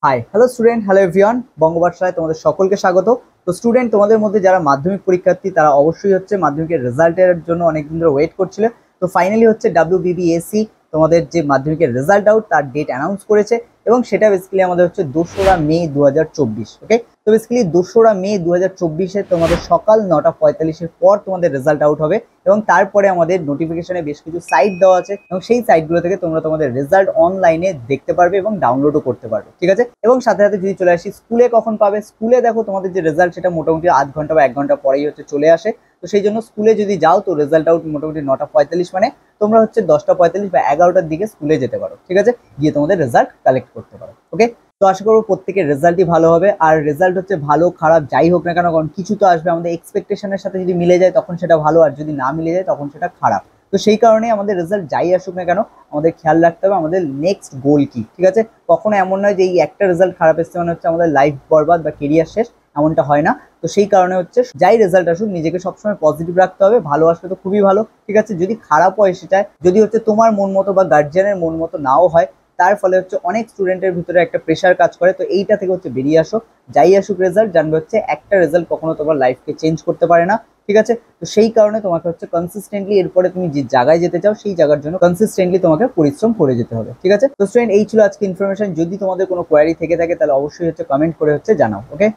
High hello student, hello everyone, বঙ্গবার্ষায় তোমাদের সকলকে স্বাগত। তো স্টুডেন্ট, তোমাদের মধ্যে যারা মাধ্যমিক পরীক্ষার্থী তারা অবশ্যই মাধ্যমিকের রেজাল্টের জন্য অনেকদিন ধরে ওয়েট করছিলে। তো ফাইনালি WBBSC তোমাদের যে মাধ্যমিকের রেজাল্ট আউট তার ডেট অ্যানাউন্স করেছে এবং সেটা বেসিক্যালি আমাদের 2রা মে 2024। ওকে, তো বেসিক্যালি 2রা মে 2024-এ তোমাদের সকাল 9:45-এর পর তোমাদের রেজাল্ট আউট হবে এবং তারপরে আমাদের নোটিফিকেশনে বেশ কিছু সাইট দেওয়া আছে এবং সেই সাইটগুলো থেকে তোমরা তোমাদের রেজাল্ট অনলাইনে দেখতে পারবে এবং ডাউনলোডও করতে পারবে। ঠিক আছে, এবং সাথে সাথে যদি চলে আসি স্কুলে কখন পাবে, স্কুলে দেখো তোমাদের যে রেজাল্ট সেটা মোটামুটি আধ ঘন্টা বা 1 ঘন্টা পরেই চলে আসে। তো সেই জন্য স্কুলে যদি যাও তো রেজাল্ট আউট মোটামুটি 9:45, মানে তোমরা 10:45 বা 11টার দিকে স্কুলে যেতে পারো। ঠিক আছে, গিয়ে তোমাদের রেজাল্ট কালেক্ট করতে পারো। ওকে, তো আশা করবো প্রত্যেকের রেজাল্টই ভালো হবে। আর রেজাল্ট ভালো খারাপ যাই হোক না কেন, কারণ কিছু তো আসবে আমাদের এক্সপেকটেশনের সাথে, যদি মিলে যায় তখন সেটা ভালো, আর যদি না মিলে যায় তখন সেটা খারাপ। তো সেই কারণে আমাদের রেজাল্ট যাই আসুক না কেন আমাদের খেয়াল রাখতে হবে আমাদের নেক্সট গোল কি। ঠিক আছে, কখনো এমন নয় যে এই একটা রেজাল্ট খারাপ এসছে মানে আমাদের লাইফ বরবাদ বা কেরিয়ার শেষ, এমনটা হয় না। তো সেই কারণে যাই রেজাল্ট আসুক নিজেকে সবসময় পজিটিভ রাখতে হবে। ভালো আসলে তো খুবই ভালো, ঠিক আছে। যদি খারাপ হয় সেটা যদি তোমার মন মতো বা গার্জিয়ানের মন মতো নাও হয়, তার ফলে অনেক স্টুডেন্টের ভিতরে একটা প্রেশার কাজ করে। তো এইটা থেকে বেরিয়ে আসো। যাই আসুক রেজাল্ট, জানবে একটা রেজাল্ট কখনো তোমার লাইফকে চেঞ্জ করতে পারে না। ঠিক আছে, তো সেই কারণে তোমাকে কনসিস্টেন্টলি এরপরে তুমি যে জায়গায় যেতে চাও সেই জায়গার জন্য কনসিস্টেন্টলি তোমাকে পরিশ্রম করে যেতে হবে। ঠিক আছে, তো স্টুডেন্ট এই ছিল আজকে ইনফরমেশন। যদি তোমাদের কোনো কোয়ারি থেকে থাকে তাহলে অবশ্যই কমেন্ট করে জানাও। ওকে।